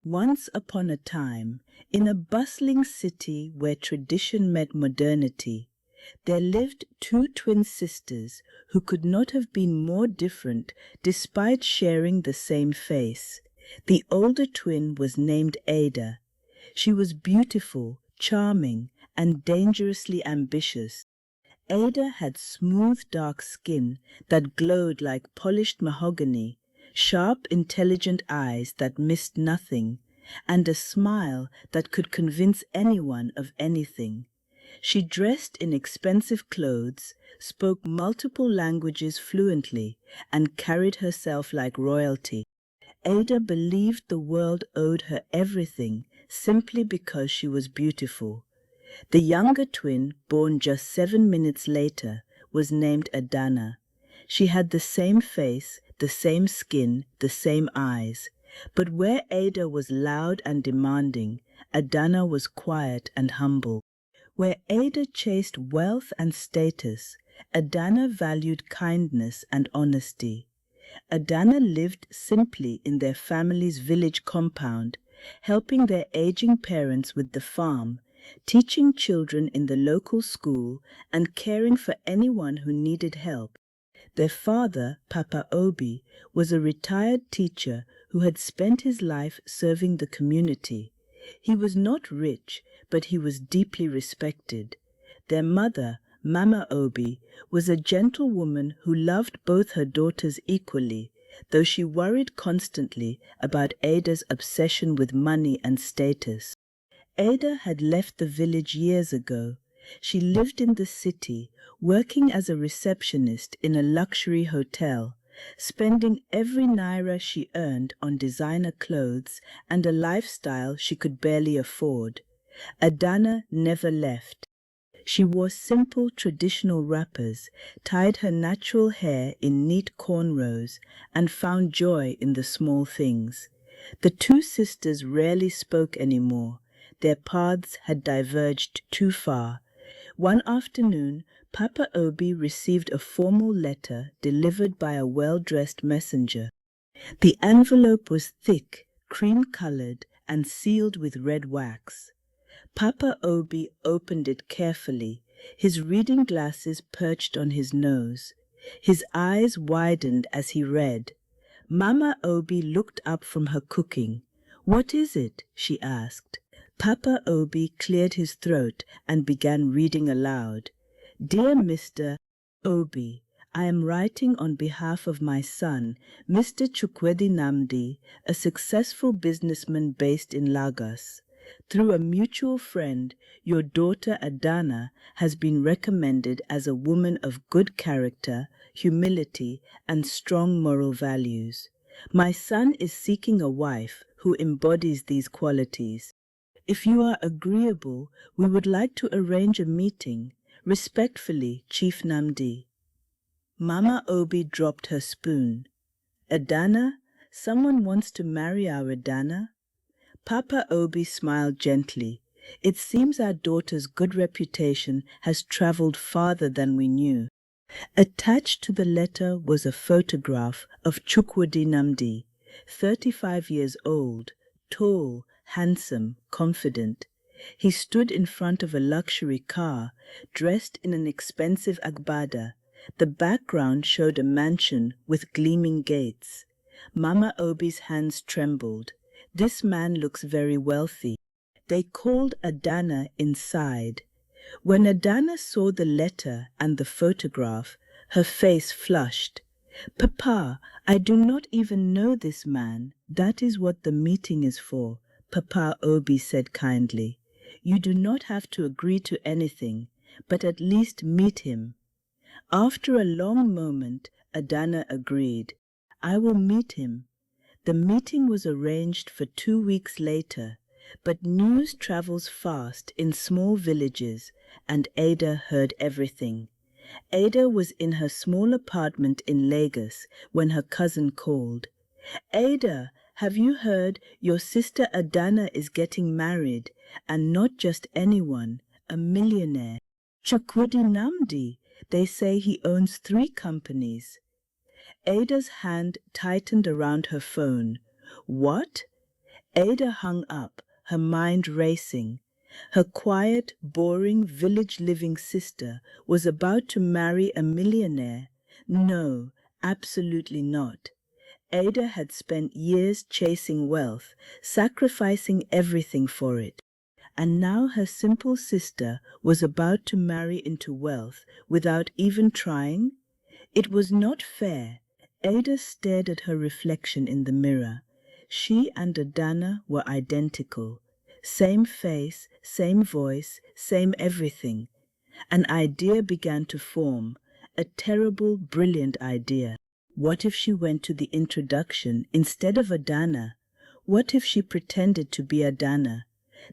Once upon a time, in a bustling city where tradition met modernity, there lived two twin sisters who could not have been more different despite sharing the same face. The older twin was named Ada. She was beautiful, charming, and dangerously ambitious. Ada had smooth dark skin that glowed like polished mahogany, sharp intelligent eyes that missed nothing, and a smile that could convince anyone of anything. She dressed in expensive clothes, spoke multiple languages fluently, and carried herself like royalty. Ada believed the world owed her everything simply because she was beautiful. The younger twin, born just 7 minutes later, was named Adana. She had the same face, the same skin, the same eyes. But where Ada was loud and demanding, Adana was quiet and humble. Where Ada chased wealth and status, Adana valued kindness and honesty. Adana lived simply in their family's village compound, helping their aging parents with the farm, teaching children in the local school, and caring for anyone who needed help. Their father, Papa Obi, was a retired teacher who had spent his life serving the community. He was not rich, but he was deeply respected. Their mother, Mama Obi, was a gentle woman who loved both her daughters equally, though she worried constantly about Ada's obsession with money and status. Ada had left the village years ago. She lived in the city, working as a receptionist in a luxury hotel, spending every naira she earned on designer clothes and a lifestyle she could barely afford. Adana never left. She wore simple traditional wrappers, tied her natural hair in neat cornrows, and found joy in the small things. The two sisters rarely spoke anymore. Their paths had diverged too far. One afternoon, Papa Obi received a formal letter delivered by a well-dressed messenger. The envelope was thick, cream-colored, and sealed with red wax. Papa Obi opened it carefully, his reading glasses perched on his nose. His eyes widened as he read. Mama Obi looked up from her cooking. "What is it?" she asked. Papa Obi cleared his throat and began reading aloud. "Dear Mr. Obi, I am writing on behalf of my son, Mr. Chukwudi Namdi, a successful businessman based in Lagos. Through a mutual friend, your daughter Adana has been recommended as a woman of good character, humility, and strong moral values. My son is seeking a wife who embodies these qualities. If you are agreeable, we would like to arrange a meeting. Respectfully, Chief Namdi." Mama Obi dropped her spoon. "Adana, someone wants to marry our Adana?" Papa Obi smiled gently. "It seems our daughter's good reputation has traveled farther than we knew." Attached to the letter was a photograph of Chukwudi Namdi, 35 years old, tall, handsome, confident. He stood in front of a luxury car, dressed in an expensive agbada. The background showed a mansion with gleaming gates. Mama Obi's hands trembled. "This man looks very wealthy." They called Adana inside. When Adana saw the letter and the photograph, her face flushed. "Papa, I do not even know this man. That is what the meeting is for," Papa Obi said kindly. "You do not have to agree to anything, but at least meet him." After a long moment, Adana agreed. "I will meet him." The meeting was arranged for 2 weeks later, but news travels fast in small villages, and Ada heard everything. Ada was in her small apartment in Lagos when her cousin called. "Ada, have you heard your sister Adana is getting married, and not just anyone, a millionaire. Chukwudi Namdi, they say he owns 3 companies." Ada's hand tightened around her phone. "What?" Ada hung up, her mind racing. Her quiet, boring, village-living sister was about to marry a millionaire. No, absolutely not. Ada had spent years chasing wealth, sacrificing everything for it. And now her simple sister was about to marry into wealth without even trying? It was not fair. Ada stared at her reflection in the mirror. She and Adana were identical. Same face, same voice, same everything. An idea began to form, a terrible, brilliant idea. What if she went to the introduction instead of Adana? What if she pretended to be Adana?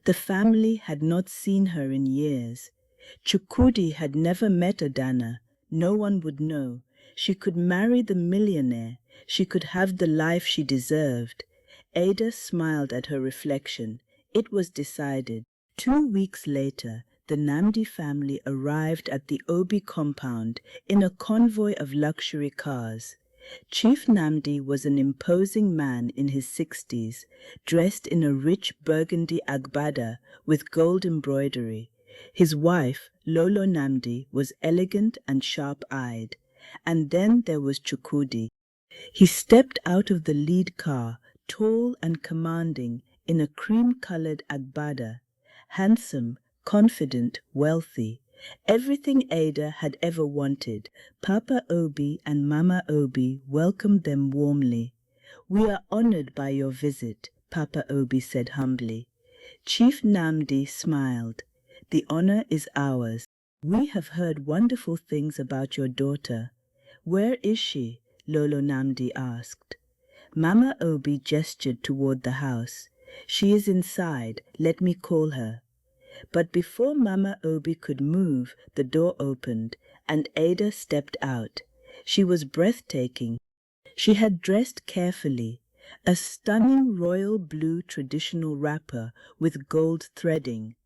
The family had not seen her in years. Chukudi had never met Adana. No one would know. She could marry the millionaire. She could have the life she deserved. Ada smiled at her reflection. It was decided. 2 weeks later, the Namdi family arrived at the Obi compound in a convoy of luxury cars. Chief Namdi was an imposing man in his 60s, dressed in a rich burgundy agbada with gold embroidery. His wife, Lolo Namdi, was elegant and sharp-eyed. And then there was Chukudi. He stepped out of the lead car, tall and commanding, in a cream-colored agbada. Handsome, confident, wealthy. Everything Ada had ever wanted. Papa Obi and Mama Obi welcomed them warmly. "We are honored by your visit," Papa Obi said humbly. Chief Namdi smiled. "The honor is ours. We have heard wonderful things about your daughter." "Where is she?" Lolo Namdi asked. Mama Obi gestured toward the house. "She is inside. Let me call her." But before Mama Obi could move, the door opened, and Ada stepped out. She was breathtaking. She had dressed carefully, a stunning royal blue traditional wrapper with gold threading,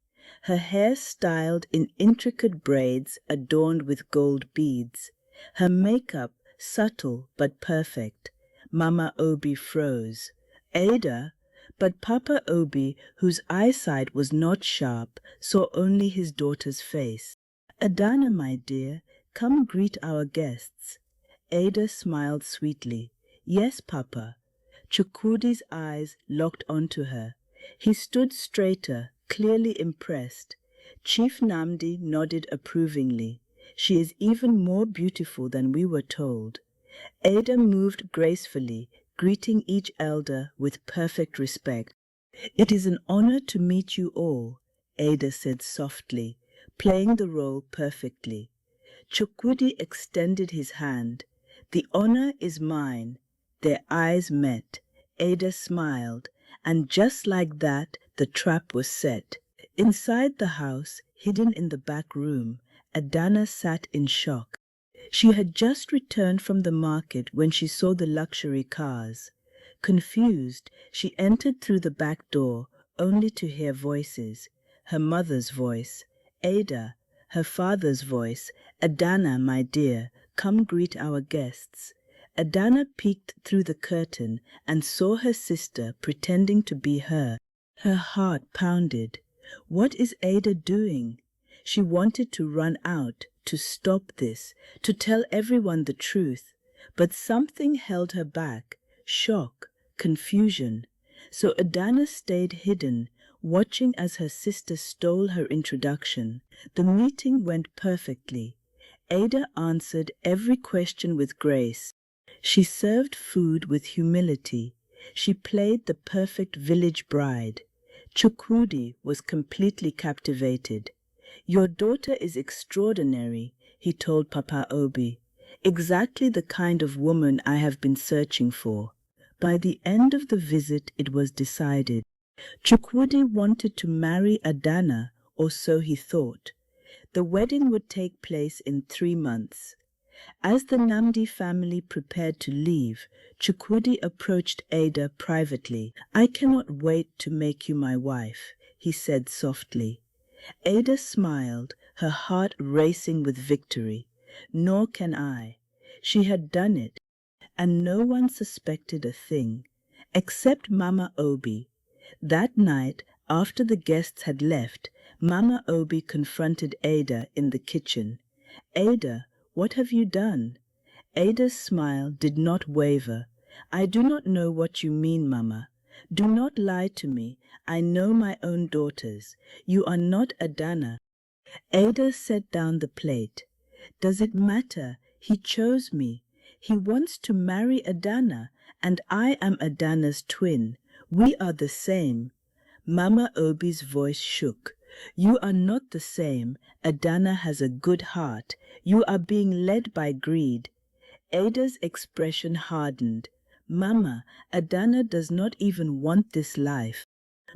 her hair styled in intricate braids adorned with gold beads, her makeup subtle but perfect. Mama Obi froze. "Ada?" But Papa Obi, whose eyesight was not sharp, saw only his daughter's face. "Adana, my dear, come greet our guests." Ada smiled sweetly. "Yes, Papa." Chukudi's eyes locked onto her. He stood straighter, clearly impressed. Chief Namdi nodded approvingly. "She is even more beautiful than we were told." Ada moved gracefully, greeting each elder with perfect respect. "It is an honor to meet you all," Ada said softly, playing the role perfectly. Chukudi extended his hand. "The honor is mine." Their eyes met. Ada smiled, and just like that, the trap was set. Inside the house, hidden in the back room, Adana sat in shock. She had just returned from the market when she saw the luxury cars. Confused, she entered through the back door, only to hear voices. Her mother's voice, "Ada," her father's voice, "Adana, my dear, come greet our guests." Adana peeked through the curtain and saw her sister pretending to be her. Her heart pounded. What is Ada doing? She wanted to run out, to stop this, to tell everyone the truth. But something held her back, shock, confusion. So Adana stayed hidden, watching as her sister stole her introduction. The meeting went perfectly. Ada answered every question with grace. She served food with humility. She played the perfect village bride. Chukudi was completely captivated. "Your daughter is extraordinary," he told Papa Obi. "Exactly the kind of woman I have been searching for." By the end of the visit, it was decided. Chukudi wanted to marry Adana, or so he thought. The wedding would take place in 3 months. As the Namdi family prepared to leave, Chukudi approached Ada privately. "I cannot wait to make you my wife," he said softly. Ada smiled, her heart racing with victory. "Nor can I." She had done it, and no one suspected a thing, except Mama Obi. That night, after the guests had left, Mama Obi confronted Ada in the kitchen. "Ada, what have you done?" Ada's smile did not waver. "I do not know what you mean, Mama. Do not lie to me. I know my own daughters. You are not Adana." Ada set down the plate. "Does it matter? He chose me. He wants to marry Adana, and I am Adana's twin. We are the same." Mama Obi's voice shook. "You are not the same. Adana has a good heart. You are being led by greed." Ada's expression hardened. "Mama, Adana does not even want this life.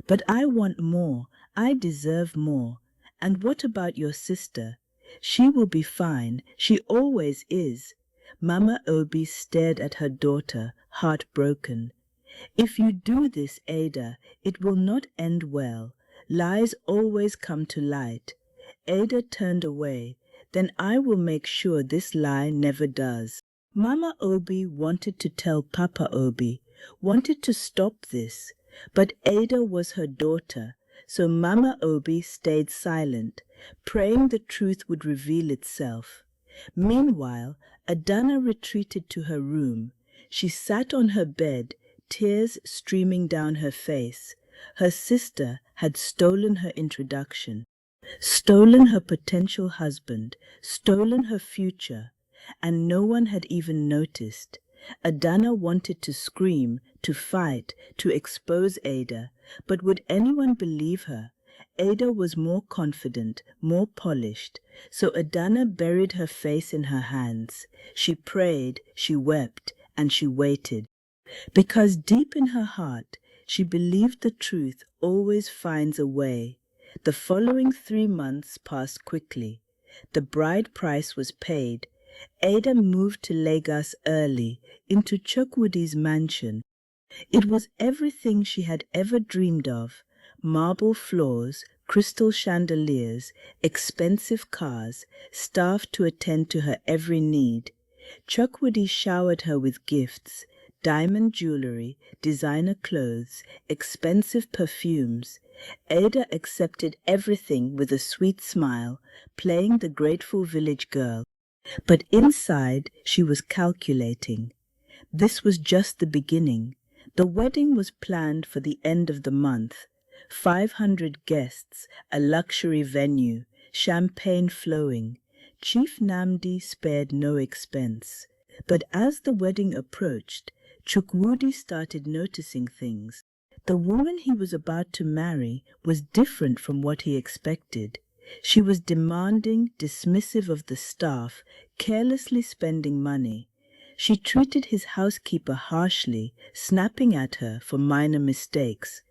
But I want more. I deserve more. And what about your sister? She will be fine. She always is." Mama Obi stared at her daughter, heartbroken. "If you do this, Ada, it will not end well. Lies always come to light." Ada turned away. "Then I will make sure this lie never does." Mama Obi wanted to tell Papa Obi, wanted to stop this, but Ada was her daughter, so Mama Obi stayed silent, praying the truth would reveal itself. Meanwhile, Adana retreated to her room. She sat on her bed, tears streaming down her face. Her sister had stolen her introduction, stolen her potential husband, stolen her future, and no one had even noticed. Adana wanted to scream, to fight, to expose Ada, but would anyone believe her? Ada was more confident, more polished, so Adana buried her face in her hands. She prayed, she wept, and she waited. Because deep in her heart, she believed the truth always finds a way. The following 3 months passed quickly. The bride price was paid. Ada moved to Lagos early, into Chukwudi's mansion. It was everything she had ever dreamed of: marble floors, crystal chandeliers, expensive cars, staff to attend to her every need. Chukwudi showered her with gifts: diamond jewelry, designer clothes, expensive perfumes. Ada accepted everything with a sweet smile, playing the grateful village girl. But inside she was calculating. This was just the beginning. The wedding was planned for the end of the month. 500 guests, a luxury venue, champagne flowing. Chief Namdi spared no expense. But as the wedding approached, Chukwudi started noticing things. The woman he was about to marry was different from what he expected. She was demanding, dismissive of the staff, carelessly spending money. She treated his housekeeper harshly, snapping at her for minor mistakes.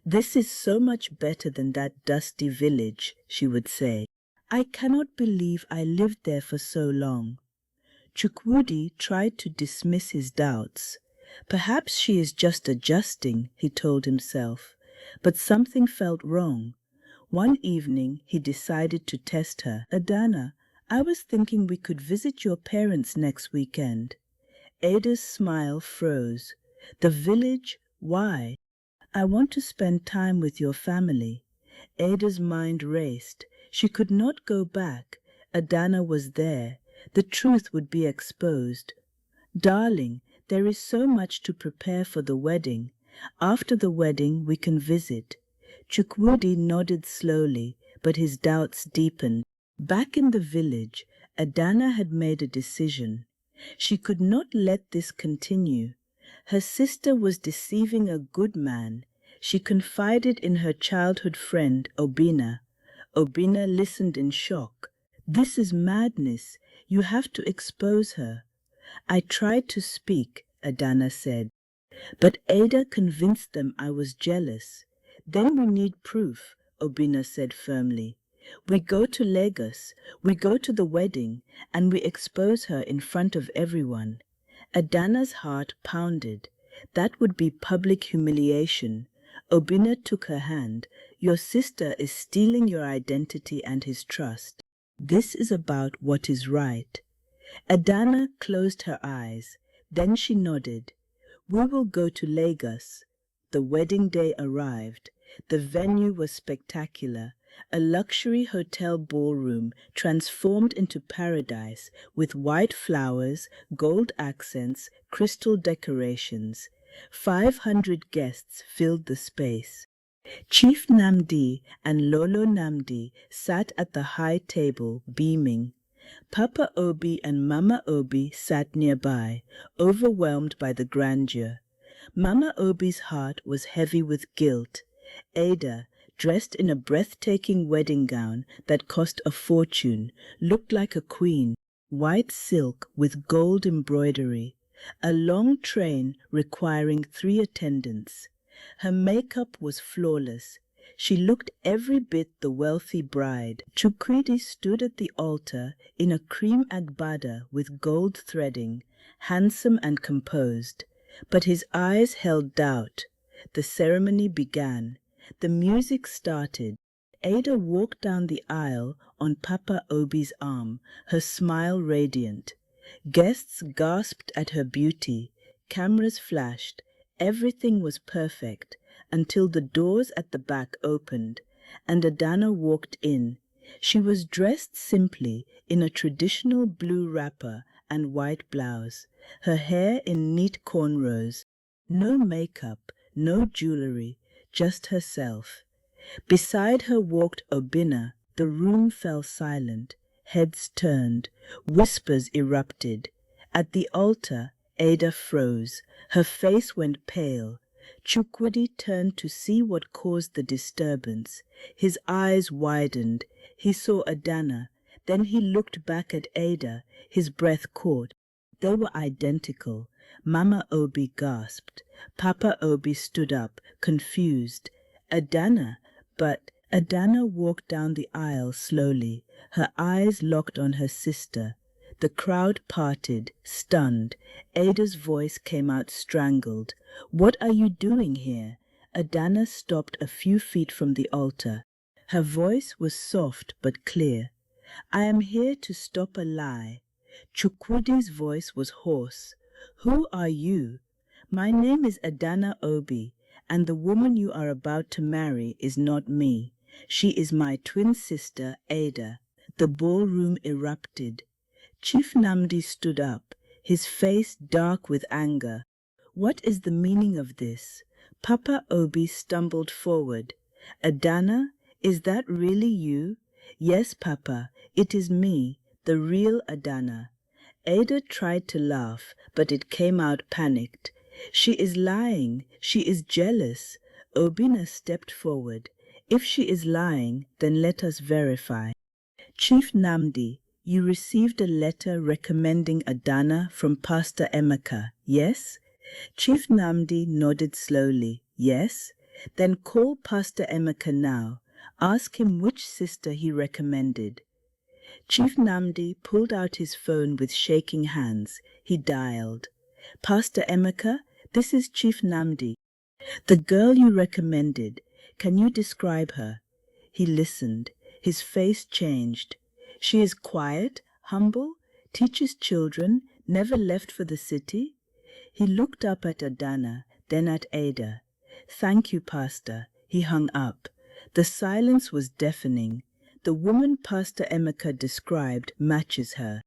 "This is so much better than that dusty village," she would say. "I cannot believe I lived there for so long." Chukwudi tried to dismiss his doubts. "Perhaps she is just adjusting," he told himself. But something felt wrong. One evening he decided to test her. "Adana, I was thinking we could visit your parents next weekend." Ada's smile froze. "The village? Why?" "I want to spend time with your family." Ada's mind raced. She could not go back. Adana was there. The truth would be exposed. "Darling, there is so much to prepare for the wedding. After the wedding we can visit." Chukwudi nodded slowly, but his doubts deepened. Back in the village, Adana had made a decision. She could not let this continue. Her sister was deceiving a good man. She confided in her childhood friend, Obina. Obina listened in shock. "This is madness. You have to expose her." "I tried to speak," Adana said, "but Ada convinced them I was jealous." "Then we need proof," Obina said firmly. "We go to Lagos, we go to the wedding, and we expose her in front of everyone." Adana's heart pounded. That would be public humiliation. Obina took her hand. "Your sister is stealing your identity and his trust. This is about what is right." Adana closed her eyes. Then she nodded. "We will go to Lagos." The wedding day arrived. The venue was spectacular, a luxury hotel ballroom transformed into paradise with white flowers, gold accents, crystal decorations. 500 guests filled the space. Chief Namdi and Lolo Namdi sat at the high table, beaming. Papa Obi and Mama Obi sat nearby, overwhelmed by the grandeur. Mama Obi's heart was heavy with guilt. Ada, dressed in a breathtaking wedding gown that cost a fortune, looked like a queen, white silk with gold embroidery, a long train requiring 3 attendants. Her makeup was flawless. She looked every bit the wealthy bride. Chukwudi stood at the altar in a cream agbada with gold threading, handsome and composed. But his eyes held doubt. The ceremony began. The music started. Ada walked down the aisle on Papa Obi's arm, her smile radiant. Guests gasped at her beauty. Cameras flashed. Everything was perfect until the doors at the back opened and Adana walked in. She was dressed simply in a traditional blue wrapper and white blouse, her hair in neat cornrows. No makeup, no jewelry, just herself. Beside her walked Obinna. The room fell silent. Heads turned. Whispers erupted. At the altar, Ada froze. Her face went pale. Chukwudi turned to see what caused the disturbance. His eyes widened. He saw Adana. Then he looked back at Ada. His breath caught. They were identical. Mama Obi gasped. Papa Obi stood up, confused. Adana, but Adana walked down the aisle slowly, her eyes locked on her sister. The crowd parted, stunned. Ada's voice came out strangled. "What are you doing here?" Adana stopped a few feet from the altar. Her voice was soft but clear. "I am here to stop a lie." Chukwudi's voice was hoarse. "Who are you?" "My name is Adana Obi, and the woman you are about to marry is not me. She is my twin sister, Ada." The ballroom erupted. Chief Namdi stood up, his face dark with anger. "What is the meaning of this?" Papa Obi stumbled forward. "Adana, is that really you?" "Yes, Papa, it is me, the real Adana." Ada tried to laugh, but it came out panicked. "She is lying. She is jealous." Obina stepped forward. "If she is lying, then let us verify." "Chief Namdi, you received a letter recommending Adana from Pastor Emeka, yes?" Chief Namdi nodded slowly. "Yes." "Then call Pastor Emeka now. Ask him which sister he recommended." Chief Namdi pulled out his phone with shaking hands. He dialed. "Pastor Emeka, this is Chief Namdi. The girl you recommended, can you describe her?" He listened. His face changed. "She is quiet, humble, teaches children, never left for the city." He looked up at Adana, then at Ada. "Thank you, Pastor." He hung up. The silence was deafening. The woman Pastor Emeka described matches her.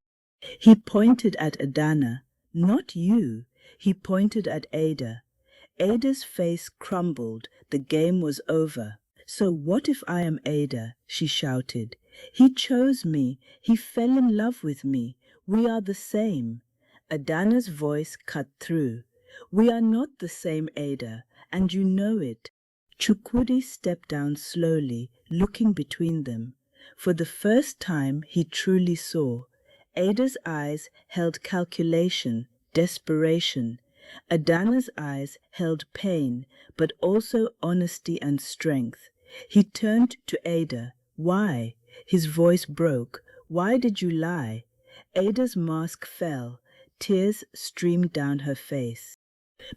He pointed at Adana. "Not you." He pointed at Ada. Ada's face crumbled. The game was over. "So what if I am Ada?" she shouted. "He chose me. He fell in love with me. We are the same." Adana's voice cut through. "We are not the same, Ada, and you know it." Chukwudi stepped down slowly, looking between them. For the first time he truly saw. Ada's eyes held calculation, desperation. Adana's eyes held pain, but also honesty and strength. He turned to Ada. "Why?" His voice broke. "Why did you lie?" Ada's mask fell. Tears streamed down her face.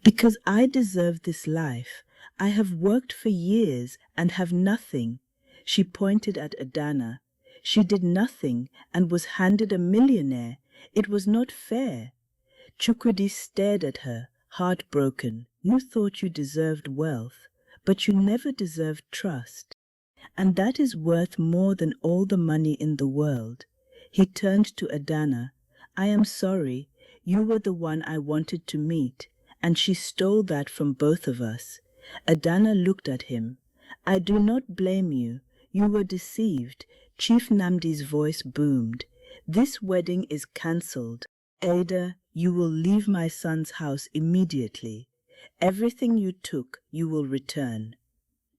"Because I deserve this life. I have worked for years and have nothing." She pointed at Adana. "She did nothing and was handed a millionaire. It was not fair." Chukwudi stared at her, heartbroken. You thought you deserved wealth, but you never deserved trust. And that is worth more than all the money in the world. He turned to Adana. I am sorry, you were the one I wanted to meet, and she stole that from both of us. Adana looked at him. I do not blame you. You were deceived. Chief Namdi's voice boomed. This wedding is cancelled. Ada, you will leave my son's house immediately. Everything you took, you will return.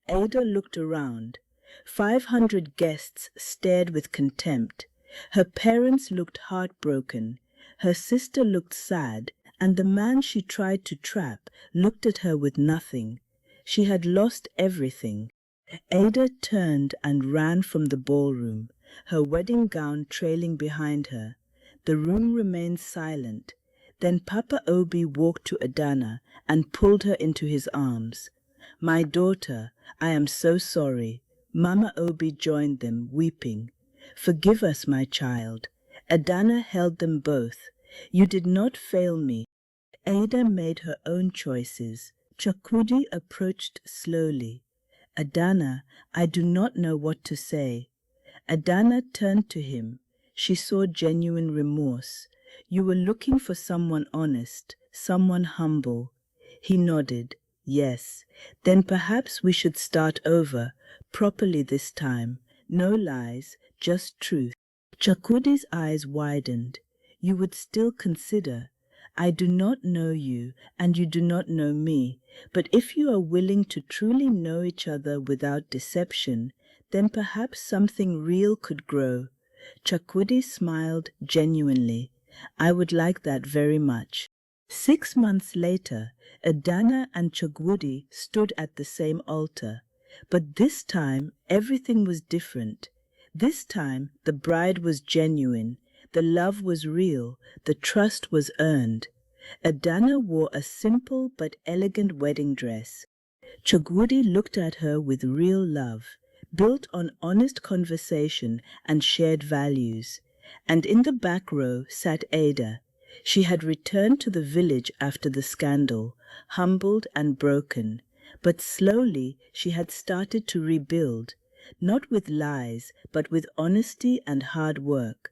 Ada looked around. 500 guests stared with contempt. Her parents looked heartbroken. Her sister looked sad, and the man she tried to trap looked at her with nothing. She had lost everything. Ada turned and ran from the ballroom, her wedding gown trailing behind her. The room remained silent. Then Papa Obi walked to Adana and pulled her into his arms. My daughter, I am so sorry. Mama Obi joined them, weeping. Forgive us, my child. Adana held them both. You did not fail me. Ada made her own choices. Chakudi approached slowly. Adana, I do not know what to say. Adana turned to him. She saw genuine remorse. You were looking for someone honest, someone humble. He nodded. Yes. Then perhaps we should start over, properly this time. No lies, just truth. Chakudi's eyes widened. You would still consider. I do not know you, and you do not know me, but if you are willing to truly know each other without deception, then perhaps something real could grow. Chakudi smiled genuinely. I would like that very much. 6 months later, Adana and Chakudi stood at the same altar, but this time everything was different. This time the bride was genuine. The love was real, the trust was earned. Adana wore a simple but elegant wedding dress. Chagudi looked at her with real love, built on honest conversation and shared values. And in the back row sat Ada. She had returned to the village after the scandal, humbled and broken. But slowly she had started to rebuild, not with lies, but with honesty and hard work.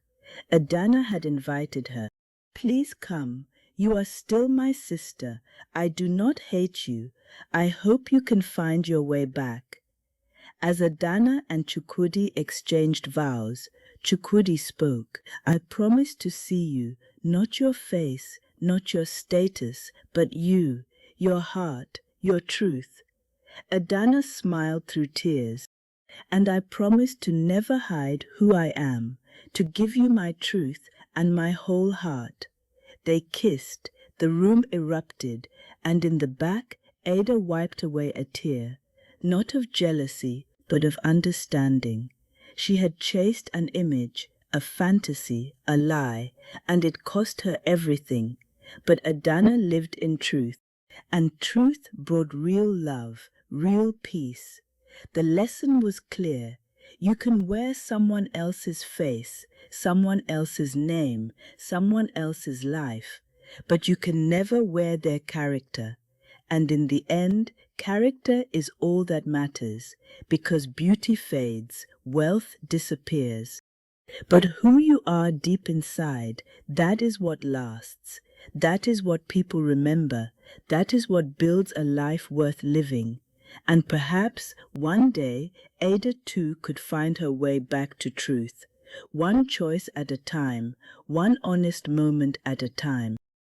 Adana had invited her. Please come. You are still my sister. I do not hate you. I hope you can find your way back. As Adana and Chukudi exchanged vows, Chukudi spoke. I promise to see you, not your face, not your status, but you, your heart, your truth. Adana smiled through tears. And I promise to never hide who I am, to give you my truth and my whole heart. They kissed, the room erupted, and in the back Ada wiped away a tear, not of jealousy, but of understanding. She had chased an image, a fantasy, a lie, and it cost her everything. But Adana lived in truth, and truth brought real love, real peace. The lesson was clear. You can wear someone else's face, someone else's name, someone else's life, but you can never wear their character. And in the end, character is all that matters, because beauty fades, wealth disappears. But who you are deep inside, that is what lasts. That is what people remember. That is what builds a life worth living. And perhaps one day Ada too could find her way back to truth, one choice at a time, one honest moment at a time.